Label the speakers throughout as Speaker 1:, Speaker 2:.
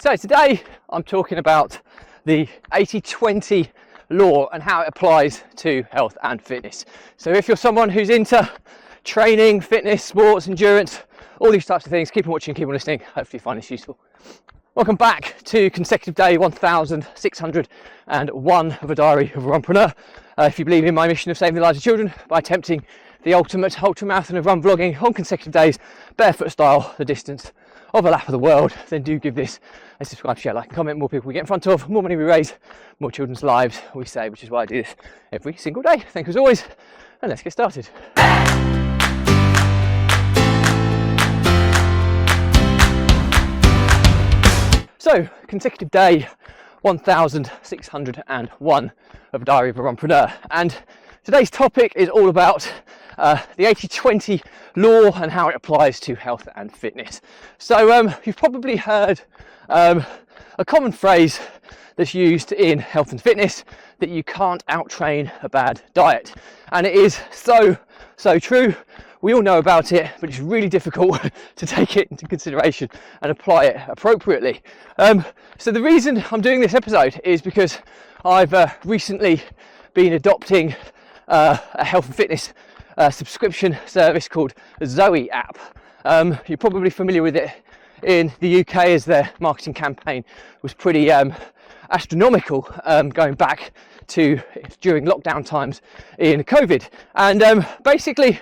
Speaker 1: So today I'm talking about the 80-20 law and how it applies to health and fitness. So if you're someone who's into training, fitness, sports, endurance, all these types of things, keep on watching, keep on listening. Hopefully you find this useful. Welcome back to consecutive day 1601 of a diary of a Runpreneur. If you believe in my mission of saving the lives of children by attempting the ultimate ultra-marathon of run vlogging on consecutive days, barefoot style, the distance of a lap of the world, then do give this a subscribe, share, like and comment. More people we get in front of, more money we raise, more children's lives we save, which is why I do this every single day. Thank you as always, and let's get started. So, consecutive day 1601 of Diary of a Runpreneur, and today's topic is all about the 80-20 law and how it applies to health and fitness. So you've probably heard a common phrase that's used in health and fitness, that you can't out-train a bad diet, and it is so true. We all know about it, but it's really difficult to take it into consideration and apply it appropriately. So the reason I'm doing this episode is because I've recently been adopting a health and fitness subscription service called Zoe App. You're probably familiar with it in the UK, as their marketing campaign was pretty astronomical going back to during lockdown times in COVID. And basically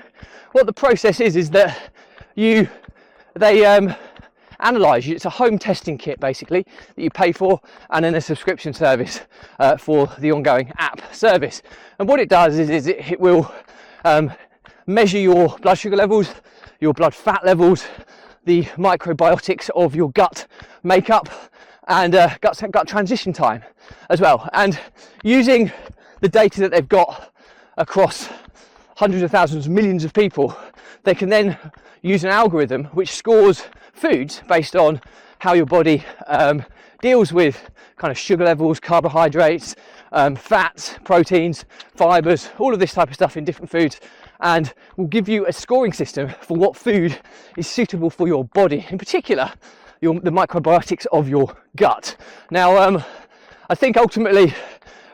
Speaker 1: what the process is that they analyse you. It's a home testing kit basically that you pay for, and then a subscription service for the ongoing app service. And what it does is it will measure your blood sugar levels, your blood fat levels, the microbiotics of your gut makeup, and gut transition time as well. And using the data that they've got across hundreds of thousands, millions of people, they can then use an algorithm which scores foods based on how your body deals with kind of sugar levels, carbohydrates, fats, proteins, fibres, all of this type of stuff in different foods, and will give you a scoring system for what food is suitable for your body, in particular the microbiotics of your gut. Now I think ultimately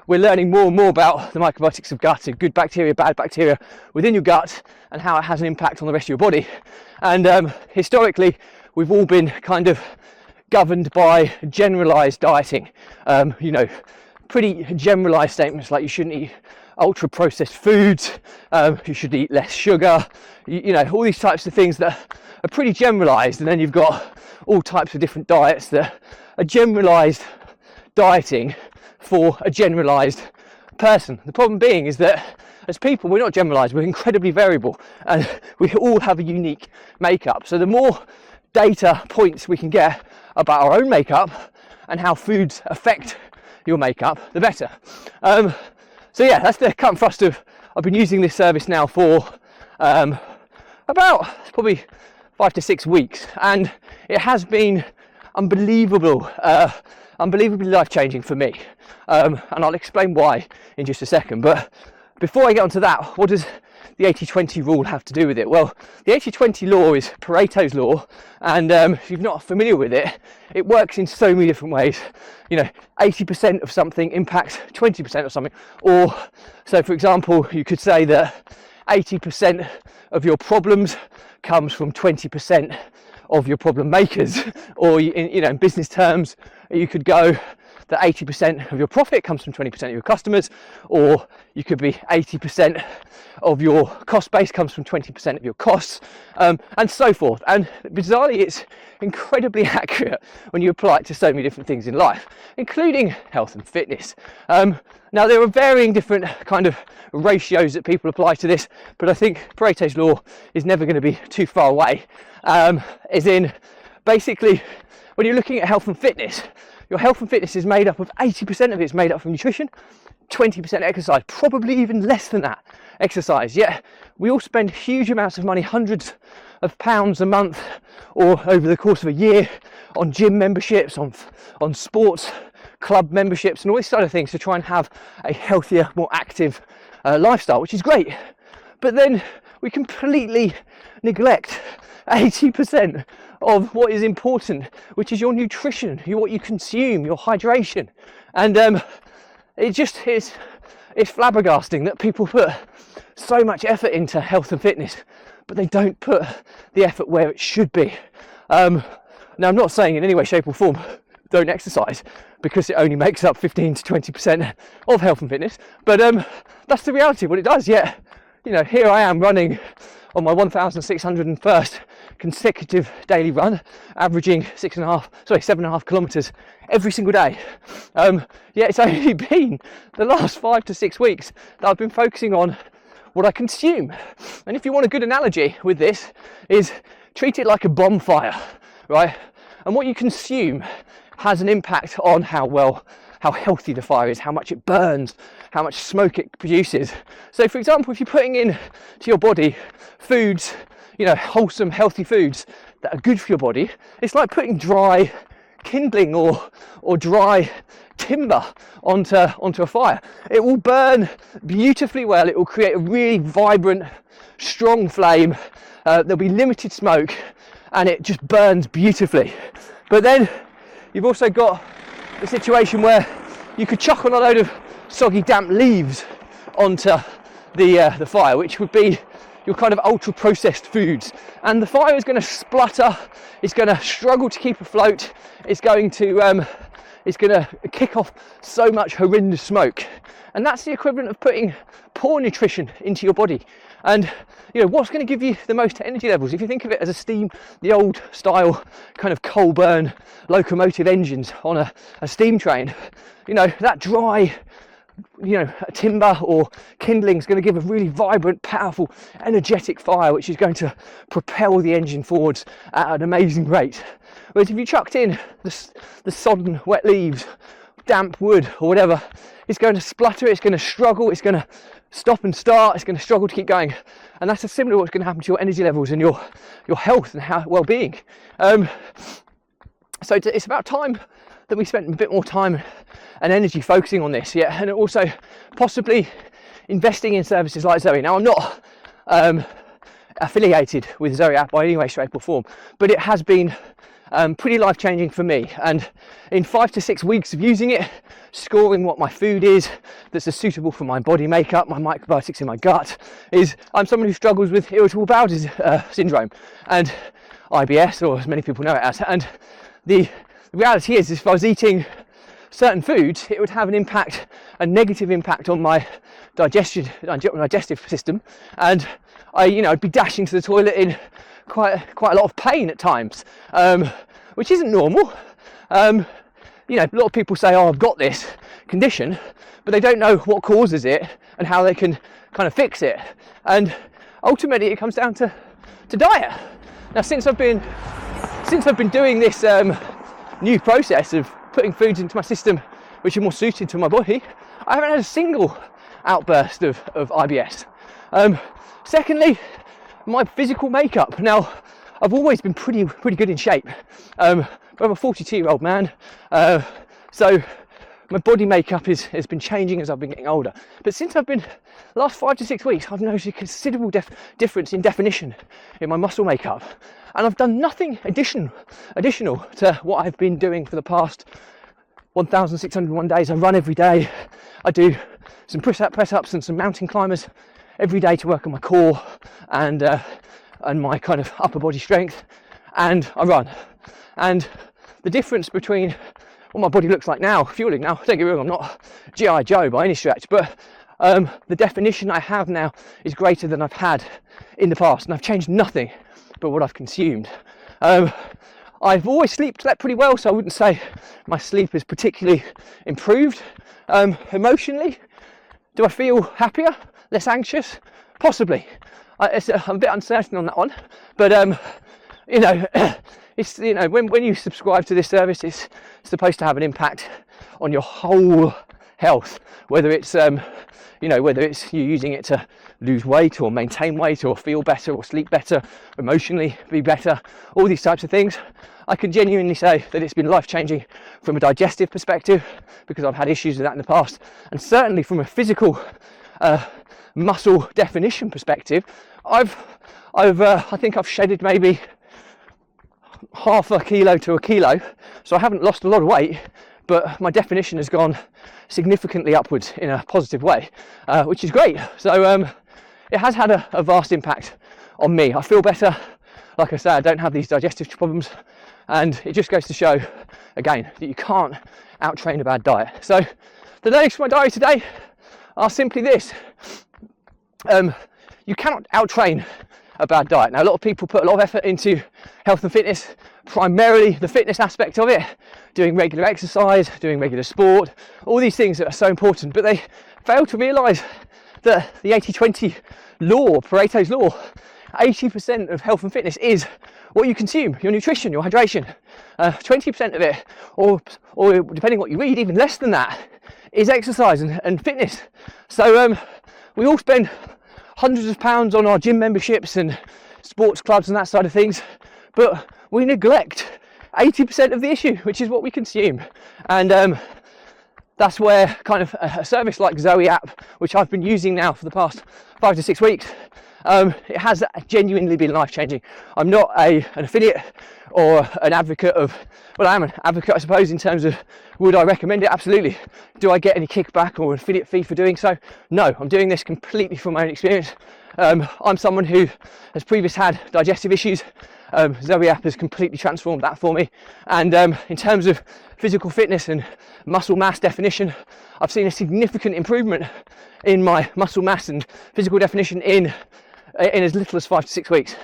Speaker 1: we're learning more and more about the microbiotics of gut, and good bacteria, bad bacteria within your gut, and how it has an impact on the rest of your body. And historically we've all been kind of governed by generalized dieting, pretty generalized statements like you shouldn't eat ultra processed foods, you should eat less sugar, all these types of things that are pretty generalized. And then you've got all types of different diets that are generalized dieting for a generalized person. The problem being is that as people, we're not generalized, we're incredibly variable, and we all have a unique makeup. So the more data points we can get about our own makeup and how foods affect your makeup, the better. So yeah, that's the cut and thrust of. I've been using this service now for about probably 5 to 6 weeks, and it has been unbelievably life-changing for me, and I'll explain why in just a second. But before I get onto that, what does the 80-20 rule have to do with it? Well, the 80-20 law is Pareto's law, and if you're not familiar with it, it works in so many different ways. 80% of something impacts 20% of something. Or, so for example, you could say that 80% of your problems comes from 20% of your problem makers. Or in business terms, you could go that 80% of your profit comes from 20% of your customers, or you could be 80% of your cost base comes from 20% of your costs, and so forth. And bizarrely, it's incredibly accurate when you apply it to so many different things in life, including health and fitness. Now, there are varying different kind of ratios that people apply to this, but I think Pareto's law is never going to be too far away. As in, basically, when you're looking at health and fitness, your health and fitness is made up of 80% of it is made up from nutrition, 20% exercise, probably even less than that exercise. Yet we all spend huge amounts of money, hundreds of pounds a month or over the course of a year, on gym memberships, on sports club memberships, and all these sort of things to try and have a healthier, more active lifestyle, which is great. But then we completely neglect 80% of what is important, which is your nutrition, what you consume, your hydration. And it's flabbergasting that people put so much effort into health and fitness, but they don't put the effort where it should be. Now, I'm not saying in any way, shape or form don't exercise, because it only makes up 15 to 20% of health and fitness, but that's the reality of what it does. Yet, you know, here I am running on my 1,601st consecutive daily run, averaging 7.5 kilometers every single day. Yet it's only been the last 5 to 6 weeks that I've been focusing on what I consume. And if you want a good analogy with this, is treat it like a bonfire, right? And what you consume has an impact on how healthy the fire is, how much it burns, how much smoke it produces. So for example, if you're putting in to your body foods, you know, wholesome, healthy foods that are good for your body, it's like putting dry kindling or dry timber onto a fire. It will burn beautifully well. It will create a really vibrant, strong flame. There'll be limited smoke, and it just burns beautifully. But then you've also got the situation where you could chuck on a load of soggy, damp leaves onto the fire, which would be your kind of ultra processed foods, and the fire is going to splutter. It's going to struggle to keep afloat. It's going to kick off so much horrendous smoke, and that's the equivalent of putting poor nutrition into your body. And you know, what's going to give you the most energy levels? If you think of it as the old style kind of coal burn locomotive engines on a steam train, you know, that dry, you know, timber or kindling is going to give a really vibrant, powerful, energetic fire, which is going to propel the engine forwards at an amazing rate. Whereas if you chucked in the sodden wet leaves, damp wood or whatever, it's going to splutter, it's going to struggle, it's going to stop and start, it's going to struggle to keep going. And that's similar to what's going to happen to your energy levels and your health and well-being. So it's about time that we spent a bit more time and energy focusing on this, yeah, and also possibly investing in services like Zoe. Now, I'm not affiliated with Zoe App by any way, shape or form, but it has been pretty life-changing for me. And in 5 to 6 weeks of using it, scoring what my food is that's suitable for my body makeup, my microbiotics in my gut, is I'm someone who struggles with irritable bowel syndrome and IBS, or as many people know it as. And the reality is if I was eating certain foods, it would have a negative impact on my digestive system, and I'd be dashing to the toilet in quite a lot of pain at times, which isn't normal. A lot of people say, "Oh, I've got this condition," but they don't know what causes it and how they can kind of fix it. And ultimately, it comes down to diet. Now, since I've been doing this new process of putting foods into my system which are more suited to my body, I haven't had a single outburst of IBS. Secondly, my physical makeup. Now, I've always been pretty good in shape, but I'm a 42-year-old man, so my body makeup has been changing as I've been getting older. But since the last 5 to 6 weeks, I've noticed a considerable difference in definition in my muscle makeup, and I've done nothing additional to what I've been doing for the past 1,601 days. I run every day. I do some press-ups and some mountain climbers every day to work on my core and my kind of upper body strength, and I run. And the difference between what my body looks like now, fueling now, don't get me wrong, I'm not G.I. Joe by any stretch, but the definition I have now is greater than I've had in the past, and I've changed nothing but what I've consumed. I've always slept pretty well, so I wouldn't say my sleep is particularly improved. Emotionally, do I feel happier, less anxious? Possibly. I'm a bit uncertain on that one, but it's when you subscribe to this service, it's supposed to have an impact on your whole health, whether it's whether it's you using it to lose weight or maintain weight or feel better or sleep better, emotionally be better, all these types of things. I can genuinely say that it's been life-changing from a digestive perspective, because I've had issues with that in the past, and certainly from a physical muscle definition perspective, I think I've shedded maybe half a kilo to a kilo, so I haven't lost a lot of weight, but my definition has gone significantly upwards in a positive way, which is great. So it has had a vast impact on me. I feel better. Like I say, I don't have these digestive problems, and it just goes to show again that you can't out-train a bad diet. So the notes from my diary today are simply this: you cannot out-train a bad diet. Now, a lot of people put a lot of effort into health and fitness, primarily the fitness aspect of it, doing regular exercise, doing regular sport, all these things that are so important, but they fail to realise that the 80-20 law, Pareto's law, 80% of health and fitness is what you consume, your nutrition, your hydration. 20% of it, or depending what you read, even less than that, is exercise and fitness. So we all spend hundreds of pounds on our gym memberships and sports clubs and that side of things, but we neglect 80% of the issue, which is what we consume. And that's where kind of a service like Zoe App, which I've been using now for the past 5 to 6 weeks, it has genuinely been life-changing. I'm not an affiliate or an advocate of, well, I am an advocate, I suppose, in terms of would I recommend it? Absolutely. Do I get any kickback or affiliate fee for doing so? No, I'm doing this completely from my own experience. I'm someone who has previously had digestive issues. Zoe App has completely transformed that for me. And in terms of physical fitness and muscle mass definition, I've seen a significant improvement in my muscle mass and physical definition in as little as 5 to 6 weeks.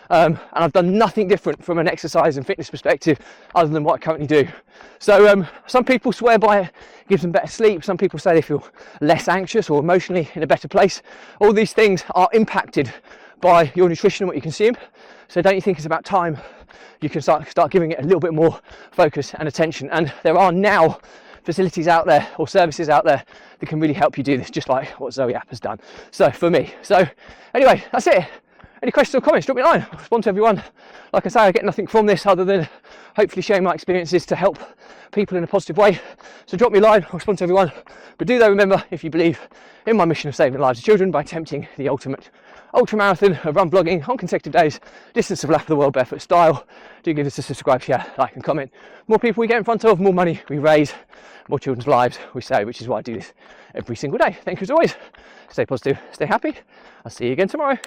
Speaker 1: And I've done nothing different from an exercise and fitness perspective other than what I currently do. So some people swear by it gives them better sleep. Some people say they feel less anxious or emotionally in a better place. All these things are impacted by your nutrition and what you consume. So don't you think it's about time you can start giving it a little bit more focus and attention? And there are now facilities out there or services out there that can really help you do this, just like what Zoe App has done. So for me. So anyway, that's it. Any questions or comments, drop me a line. I'll respond to everyone. Like I say, I get nothing from this other than hopefully sharing my experiences to help people in a positive way. So drop me a line, I'll respond to everyone. But do though remember, if you believe in my mission of saving the lives of children by attempting the ultimate ultra marathon of run vlogging on consecutive days, distance of lap of the world barefoot style, do give us a subscribe, share, like and comment. More people we get in front of, more money we raise, more children's lives we save, which is why I do this every single day. Thank you as always. Stay positive, stay happy. I'll see you again tomorrow.